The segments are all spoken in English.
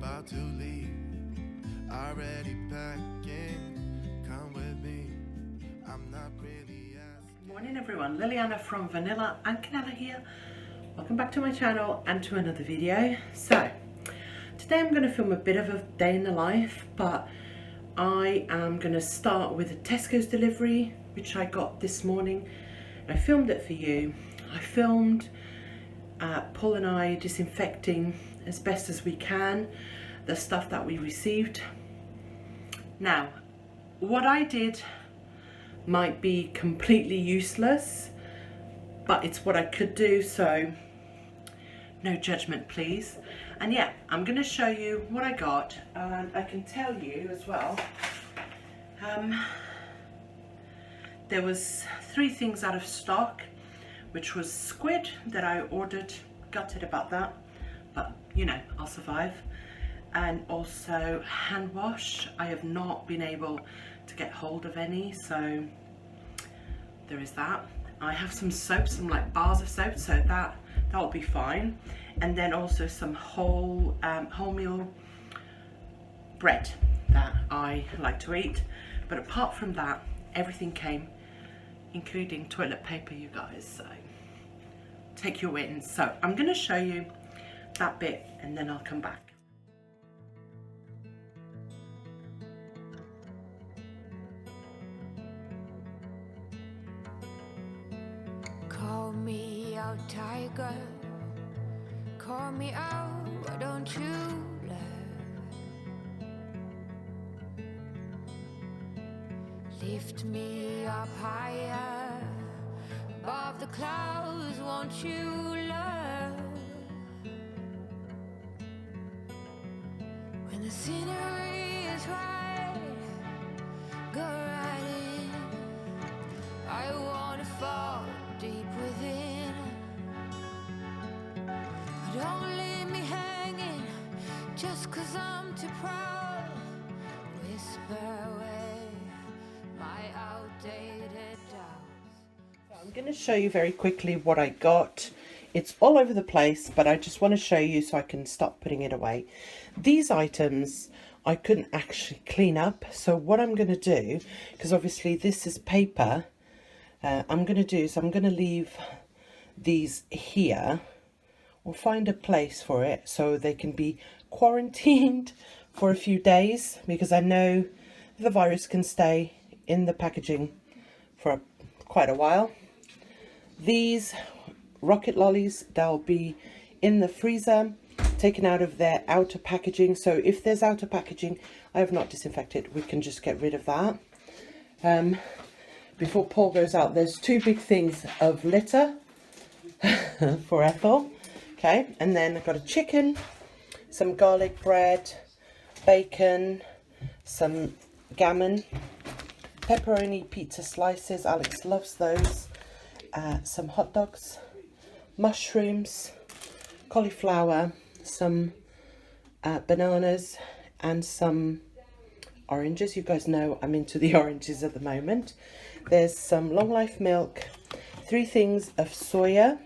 about to leave. Already packing, come with me. I'm not really asking. Good morning everyone, Liliana from Vanilla and Canela here. Welcome back to my channel and to another video. So, today I'm going to film a bit of a day in the life, but I am going to start with a Tesco's delivery, which I got this morning. I filmed it for you. I filmed Paul and I disinfecting as best as we can the stuff that we received. Now, what I did might be completely useless, but it's what I could do, so no judgment please. And yeah, I'm going to show you what I got, and I can tell you as well, there was 3 things out of stock, which was squid that I ordered, gutted about that, but you know, I'll survive. And also hand wash. I have not been able to get hold of any, so there is that. I have some soap, some like bars of soap, so that'll be fine. And then also some wholemeal bread that I like to eat. But apart from that, everything came, including toilet paper, you guys, so take your wins. So I'm going to show you that bit and then I'll come back. Call me out, tiger. Call me out, why don't you love? Lift me up higher, above the clouds, won't you love? When the scenery is right, go right in. I wanna fall deep within. Don't leave me hanging just 'cause I'm too proud. Whisper away my outdated doubts. I'm going to show you very quickly what I got. It's all over the place, but I just want to show you so I can stop putting it away. These items I couldn't actually clean up, so what I'm going to do, because obviously this is paper, I'm going to leave these here, or find a place for it so they can be quarantined for a few days, because I know the virus can stay in the packaging for quite a while. These rocket lollies, they'll be in the freezer, taken out of their outer packaging, so if there's outer packaging I have not disinfected, we can just get rid of that. Before Paul goes out, there's 2 big things of litter for Ethel. Okay, and then I've got a chicken, some garlic bread, bacon, some gammon, pepperoni pizza slices, Alex loves those, some hot dogs, mushrooms, cauliflower, some bananas, and some oranges. You guys know I'm into the oranges at the moment. There's some long life milk, 3 things of soya.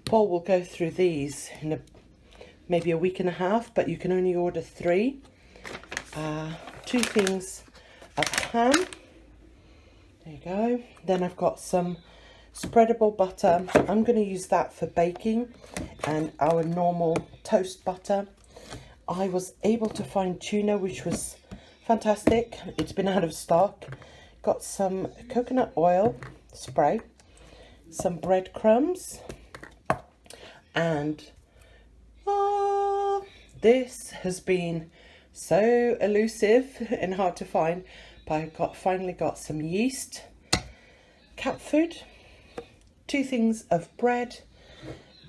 Paul will go through these in maybe a week and a half, but you can only order 3. 2 things of ham. There you go. Then I've got some spreadable butter. I'm going to use that for baking, and our normal toast butter. I was able to find tuna, which was fantastic. It's been out of stock. Got some coconut oil spray, some breadcrumbs, and this has been so elusive and hard to find, but I finally got some yeast, cat food, 2 things of bread,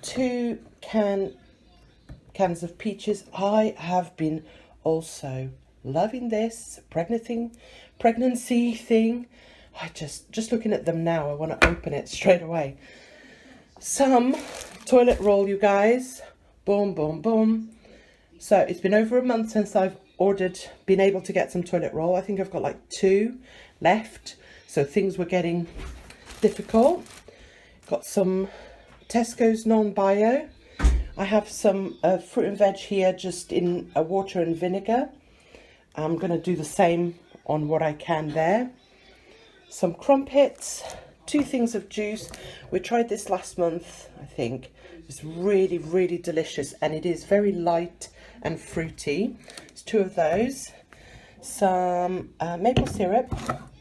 2 cans of peaches. I have been also loving this pregnancy thing. I just looking at them now, I want to open it straight away. Some toilet roll, you guys. Boom, boom, boom. So it's been over a month since I've been able to get some toilet roll. I think I've got like 2 left, so things were getting difficult. Got some Tesco's non-bio. I have some fruit and veg here just in water and vinegar. I'm going to do the same on what I can there. Some crumpets, 2 things of juice. We tried this last month, I think. It's really, really delicious, and it is very light and fruity. It's 2 of those. Some maple syrup,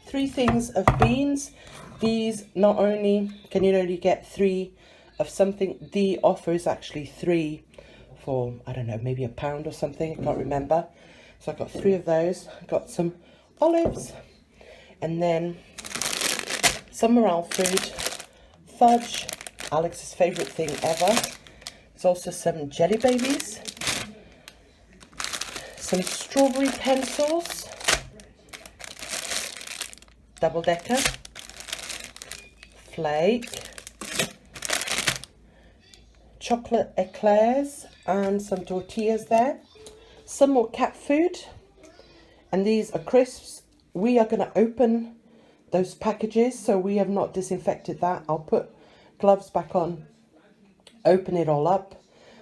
3 things of beans. These not only can you only get 3 of something, the offer is actually 3 for, I don't know, maybe £1 or something, I can't remember. So I got 3 of those. I got some olives, and then some morale food, fudge, Alex's favourite thing ever. There's also some jelly babies, some strawberry pencils, double-decker, flake, chocolate eclairs, and some tortillas there. Some more cat food, and these are crisps. We are going to open those packages, so we have not disinfected that. I'll put gloves back on, open it all up,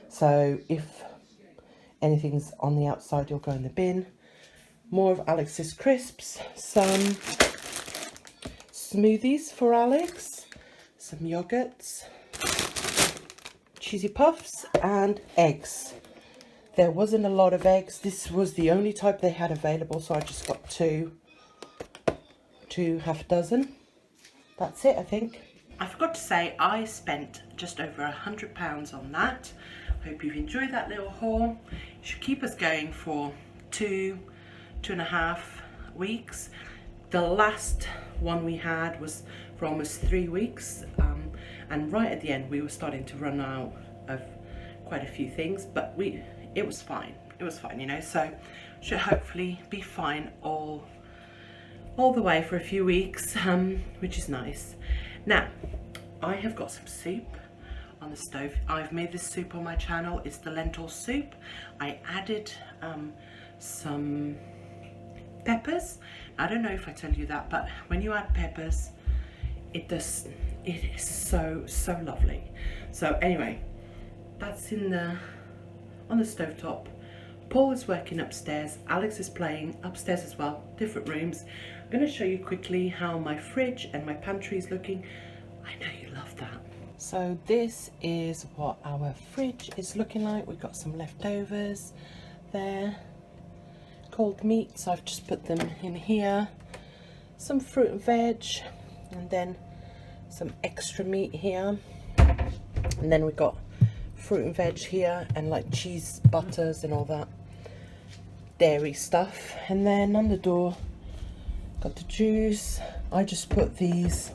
so if anything's on the outside it'll go in the bin. More of Alex's crisps, some smoothies for Alex, some yogurts, cheesy puffs, and eggs. There wasn't a lot of eggs. This was the only type they had available, so I just got 2 half dozen. That's it, I think. I forgot to say I spent just over £100 on that. Hope you've enjoyed that little haul. It should keep us going for 2.5 weeks. The last one we had was for almost 3 weeks, and right at the end we were starting to run out of quite a few things, but it was fine. It was fine, you know, so should hopefully be fine all the way for a few weeks, which is nice. Now, I have got some soup on the stove. I've made this soup on my channel. It's the lentil soup. I added some peppers. I don't know if I tell you that, but when you add peppers, it is so lovely. So anyway, that's on the stovetop. Paul is working upstairs. Alex is playing upstairs as well, different rooms. I'm going to show you quickly how my fridge and my pantry is looking. I know you love that. So this is what our fridge is looking like. We've got some leftovers there, cold meats. I've just put them in here. Some fruit and veg, and then some extra meat here. And then we've got fruit and veg here, and like cheese, butters and all that dairy stuff. And then on the door got the juice. I just put these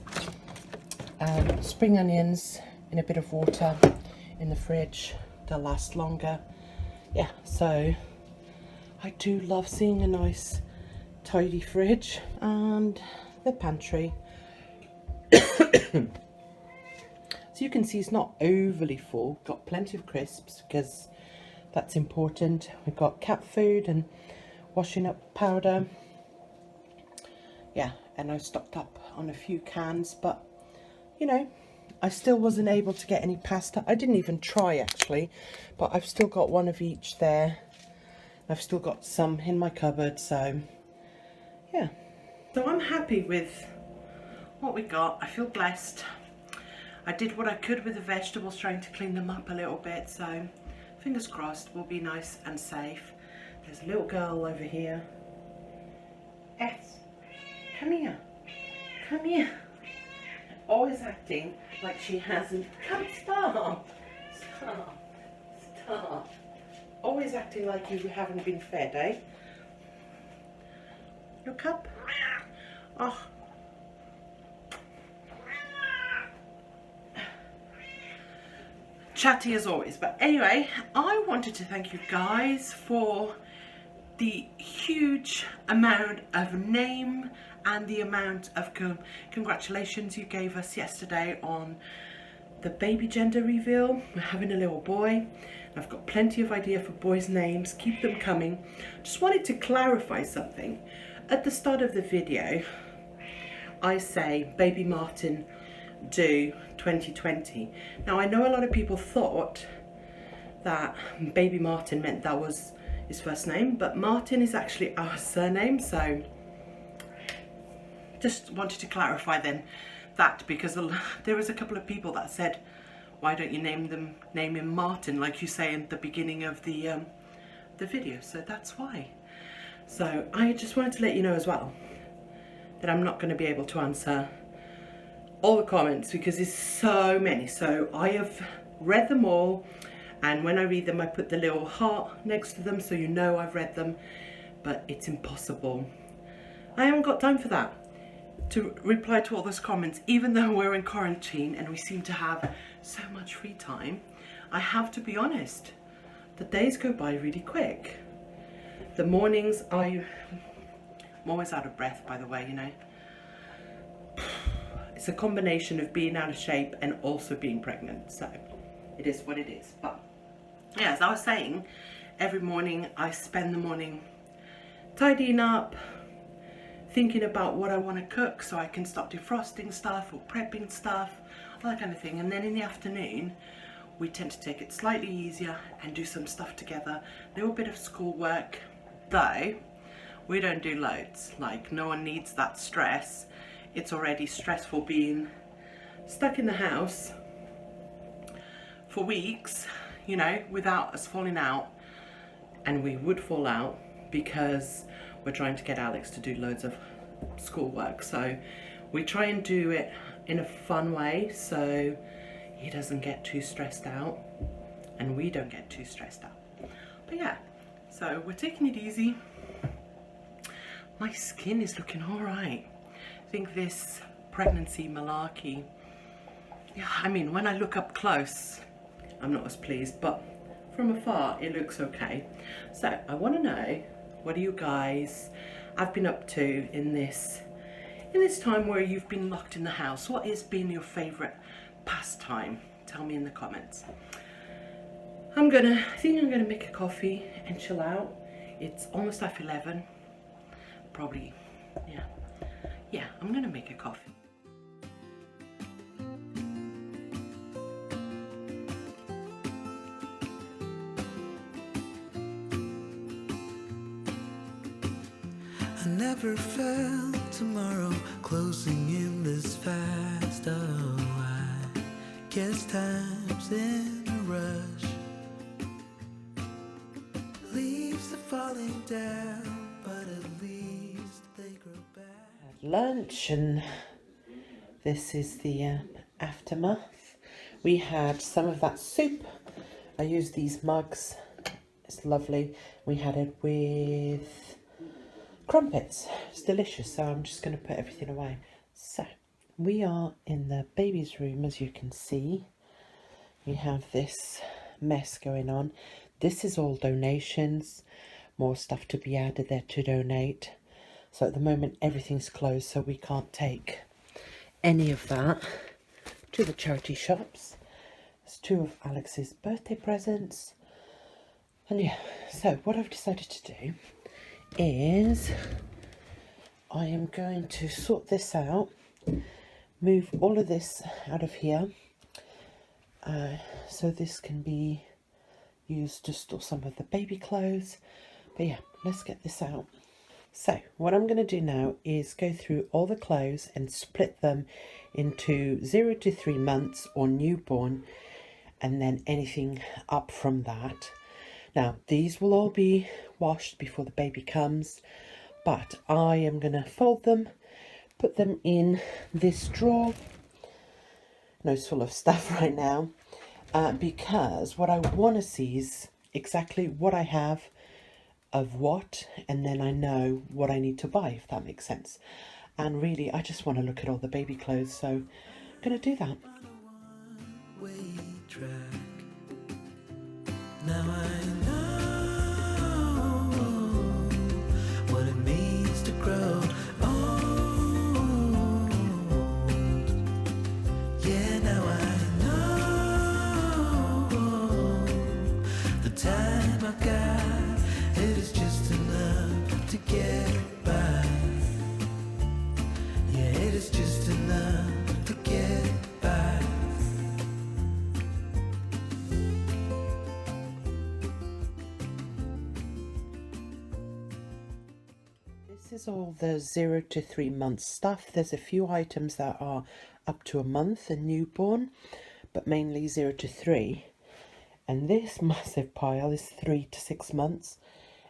spring onions in a bit of water in the fridge. They'll last longer. Yeah, so I do love seeing a nice tidy fridge. And the pantry, so you can see it's not overly full. Got plenty of crisps because that's important. We've got cat food and washing up powder. Yeah, and I stocked up on a few cans, but you know, I still wasn't able to get any pasta. I didn't even try actually, but I've still got one of each there. I've still got some in my cupboard, so yeah. So I'm happy with what we got. I feel blessed. I did what I could with the vegetables, trying to clean them up a little bit, so fingers crossed we'll be nice and safe. There's a little girl over here. S, come here. Come here. Always acting like she hasn't. Come, stop. Stop. Stop. Always acting like you haven't been fed, eh? Your cup? Oh. Chatty as always. But anyway, I wanted to thank you guys for the huge amount of name and the amount of congratulations you gave us yesterday on the baby gender reveal. We're having a little boy. I've got plenty of idea for boys' names. Keep them coming. Just wanted to clarify something. At the start of the video, I say baby Martin due 2020. Now I know a lot of people thought that Baby Martin meant that was his first name, but Martin is actually our surname, so just wanted to clarify then that, because there was a couple of people that said, why don't you name him Martin like you say in the beginning of the video, so that's why. So I just wanted to let you know as well that I'm not going to be able to answer all the comments because there's so many. So I have read them all, and when I read them I put the little heart next to them so you know I've read them, but it's impossible. I haven't got time for that, to reply to all those comments, even though we're in quarantine and we seem to have so much free time. I have to be honest, the days go by really quick. The mornings, I'm always out of breath, by the way, you know. It's a combination of being out of shape and also being pregnant, so it is what it is. But yeah, as I was saying, every morning I spend the morning tidying up, thinking about what I want to cook so I can start defrosting stuff or prepping stuff, all that kind of thing. And then in the afternoon we tend to take it slightly easier and do some stuff together, a little bit of schoolwork, though we don't do loads. Like, no one needs that stress. It's already stressful being stuck in the house for weeks, you know, without us falling out, and we would fall out because we're trying to get Alex to do loads of schoolwork. So we try and do it in a fun way so he doesn't get too stressed out and we don't get too stressed out. But yeah, so we're taking it easy. My skin is looking all right. I think this pregnancy malarkey, yeah, I mean, when I look up close I'm not as pleased, but from afar it looks okay. So I want to know, what do you guys have been up to in this time where you've been locked in the house? What has been your favourite pastime? Tell me in the comments. I think I'm gonna make a coffee and chill out. It's almost after 11. Probably, yeah, I'm gonna make a coffee. I never felt tomorrow closing in this fast. Oh, I guess time's in a rush. Leaves are falling down, but at least they grow back. Lunch, and this is the aftermath. We had some of that soup. I used these mugs, it's lovely. We had it with crumpets. It's delicious, so I'm just going to put everything away. So we are in the baby's room, as you can see. We have this mess going on. This is all donations, more stuff to be added there to donate. So at the moment everything's closed, so we can't take any of that to the charity shops. There's 2 of Alex's birthday presents. And yeah, so what I've decided to do is I am going to sort this out, move all of this out of here, so this can be used to store some of the baby clothes. But yeah, let's get this out. So what I'm going to do now is go through all the clothes and split them into 0 to 3 months or newborn, and then anything up from that. Now these will all be washed before the baby comes, but I am going to fold them, put them in this drawer. No, it's full of stuff right now, because what I want to see is exactly what I have of what, and then I know what I need to buy, if that makes sense. And really I just want to look at all the baby clothes, so I'm going to do that. Now I know what it means to grow old. Yeah, now I know the time I've got, it is just enough to get by. Yeah, it is just enough to get by. is all the 0 to 3 months stuff. There's a few items that are up to a month and newborn, but mainly 0 to 3. And this massive pile is 3 to 6 months.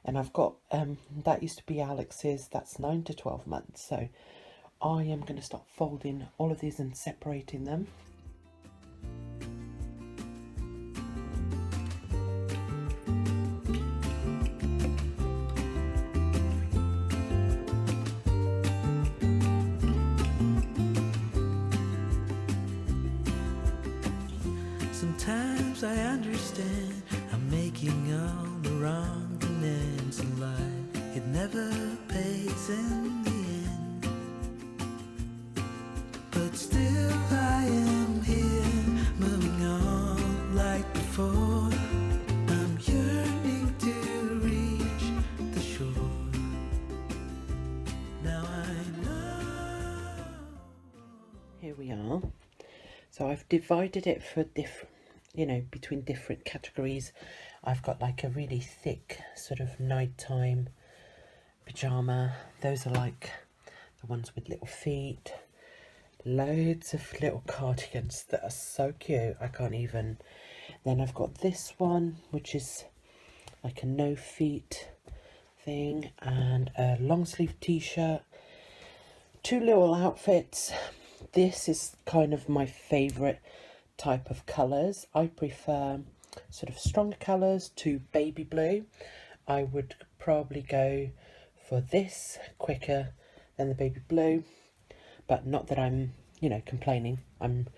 And I've got, that used to be Alex's, that's 9 to 12 months. So I am going to start folding all of these and separating them. Sometimes I understand I'm making all the wrong demands in life. It never pays in the end, but still I am here, moving on like before. I'm yearning to reach the shore. Now I know. Here we are. So I've divided it for different, between different categories. I've got like a really thick sort of nighttime pyjama. Those are like the ones with little feet. Loads of little cardigans that are so cute. I can't even. Then I've got this one, which is like a no feet thing, and a long sleeve t-shirt. 2 little outfits. This is kind of my favourite type of colours. I prefer sort of stronger colours to baby blue. I would probably go for this quicker than the baby blue, but not that I'm, complaining. I'm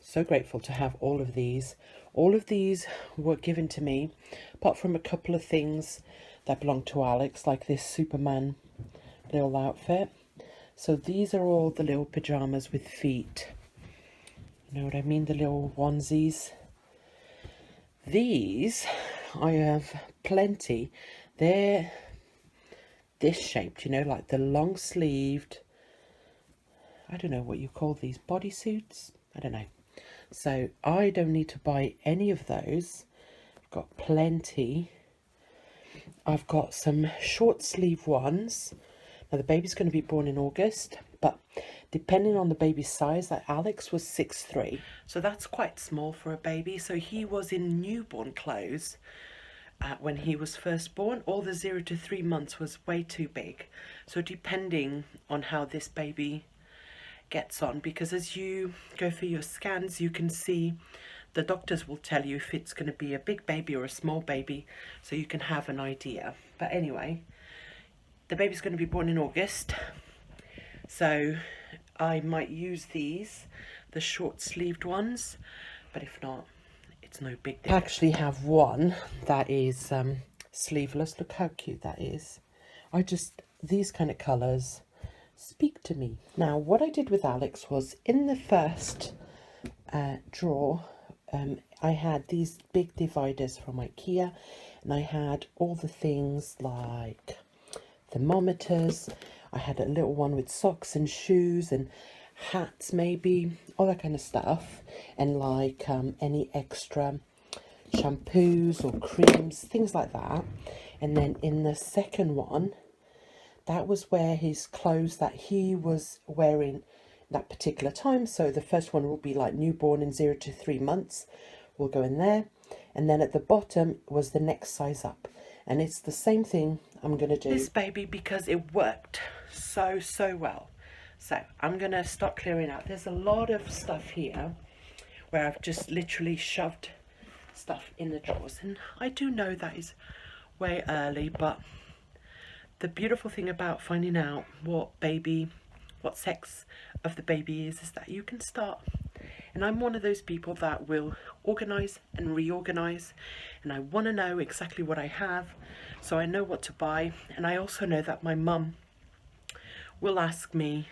so grateful to have all of these. All of these were given to me, apart from a couple of things that belong to Alex, like this Superman little outfit. So these are all the little pyjamas with feet. You know what I mean? The little onesies. These, I have plenty. They're this shaped, like the long sleeved, I don't know what you call these, bodysuits? I don't know. So I don't need to buy any of those. I've got plenty. I've got some short sleeve ones. Now the baby's going to be born in August, but depending on the baby's size, like Alex was 6'3", so that's quite small for a baby. So he was in newborn clothes when he was first born. All the 0 to 3 months was way too big. So depending on how this baby gets on, because as you go for your scans, you can see the doctors will tell you if it's going to be a big baby or a small baby, so you can have an idea. But anyway, the baby's going to be born in August, so I might use these, the short sleeved ones, but if not, it's no big deal. I actually have one that is sleeveless. Look how cute that is. These kind of colours speak to me. Now, what I did with Alex was, in the first drawer, I had these big dividers from IKEA, and I had all the things like thermometers. I had a little one with socks and shoes and hats, maybe, all that kind of stuff, and like any extra shampoos or creams, things like that. And then in the second one, that was where his clothes that he was wearing that particular time. So the first one will be like newborn in 0 to 3 months, will go in there. And then at the bottom was the next size up. And it's the same thing I'm going to do this baby, because it worked so well. So I'm going to start clearing out. There's a lot of stuff here where I've just literally shoved stuff in the drawers. And I do know that is way early, but the beautiful thing about finding out what sex of the baby is that you can start. And I'm one of those people that will organise and reorganise, and I want to know exactly what I have, so I know what to buy. And I also know that my mum will ask me,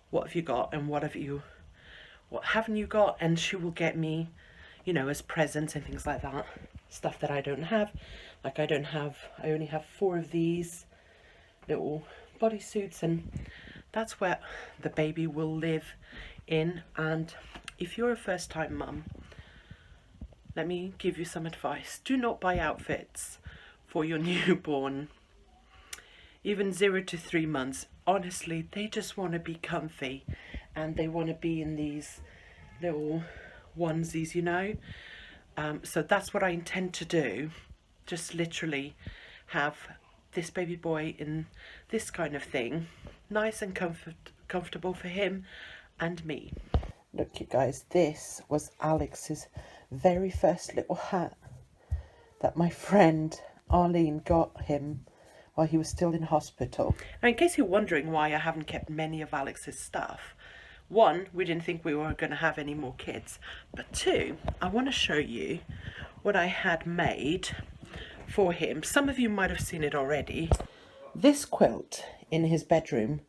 what have you got and what haven't you got, and she will get me, as presents and things like that, stuff that I don't have. Like I only have 4 of these little bodysuits, and that's where the baby will live in. And if you're a first-time mum, let me give you some advice. Do not buy outfits for your newborn even 0 to 3 months, honestly, they just want to be comfy and they want to be in these little onesies, you know. So that's what I intend to do. Just literally have this baby boy in this kind of thing, nice and comfortable for him and me. Look, you guys, this was Alex's very first little hat that my friend Arlene got him while he was still in hospital. Now, in case you're wondering why I haven't kept many of Alex's stuff, one, we didn't think we were going to have any more kids, but two, I want to show you what I had made for him. Some of you might have seen it already. This quilt in his bedroom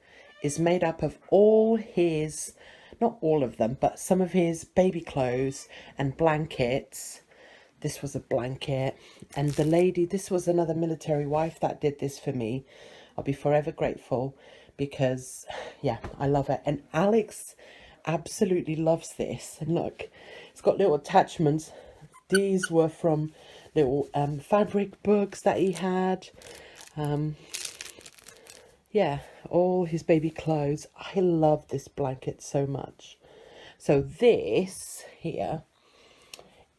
is made up of all his, not all of them, but some of his baby clothes and blankets. This was a blanket, and the lady, this was another military wife that did this for me. I'll be forever grateful because, yeah, I love it. And Alex absolutely loves this. And look, it's got little attachments. These were from little fabric books that he had. Yeah, all his baby clothes. I love this blanket so much. So this here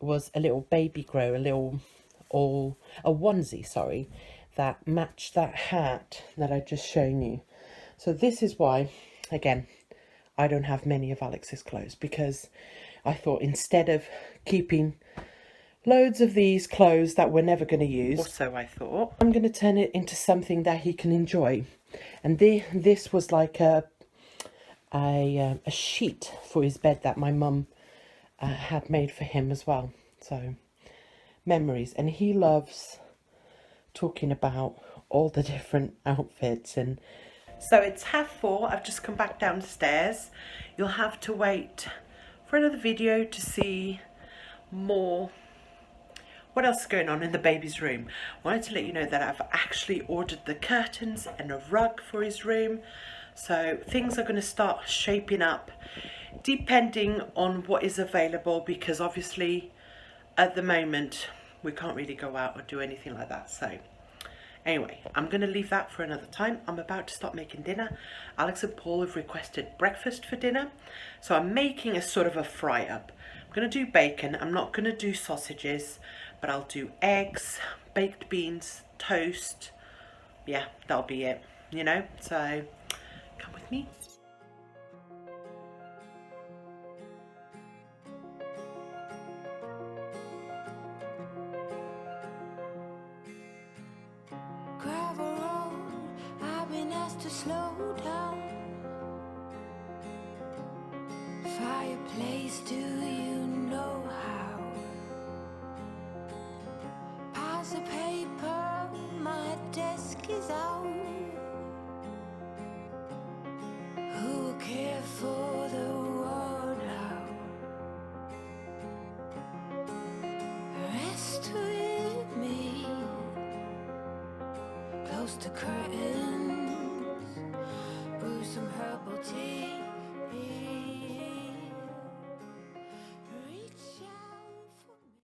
was a little baby grow, a onesie, sorry, that matched that hat that I just shown you. So this is why, again, I don't have many of Alex's clothes, because I thought instead of keeping loads of these clothes that we're never going to use, or so I thought, I'm going to turn it into something that he can enjoy. And this was like a sheet for his bed that my mum had made for him as well. So memories. And he loves talking about all the different outfits. And so it's 4:30. I've just come back downstairs. You'll have to wait for another video to see more what else is going on in the baby's room. I wanted to let you know that I've actually ordered the curtains and a rug for his room. So things are going to start shaping up depending on what is available, because obviously at the moment we can't really go out or do anything like that. So anyway, I'm going to leave that for another time. I'm about to start making dinner. Alex and Paul have requested breakfast for dinner, so I'm making a sort of a fry up. I'm going to do bacon. I'm not going to do sausages, but I'll do eggs, baked beans, toast. Yeah, that'll be it, you know. So come with me. Gravel road, I've been asked to slow down. Fireplace, do you know how? Piles of paper, my desk is out. Who will care for the world now? Rest with me, close to curtain.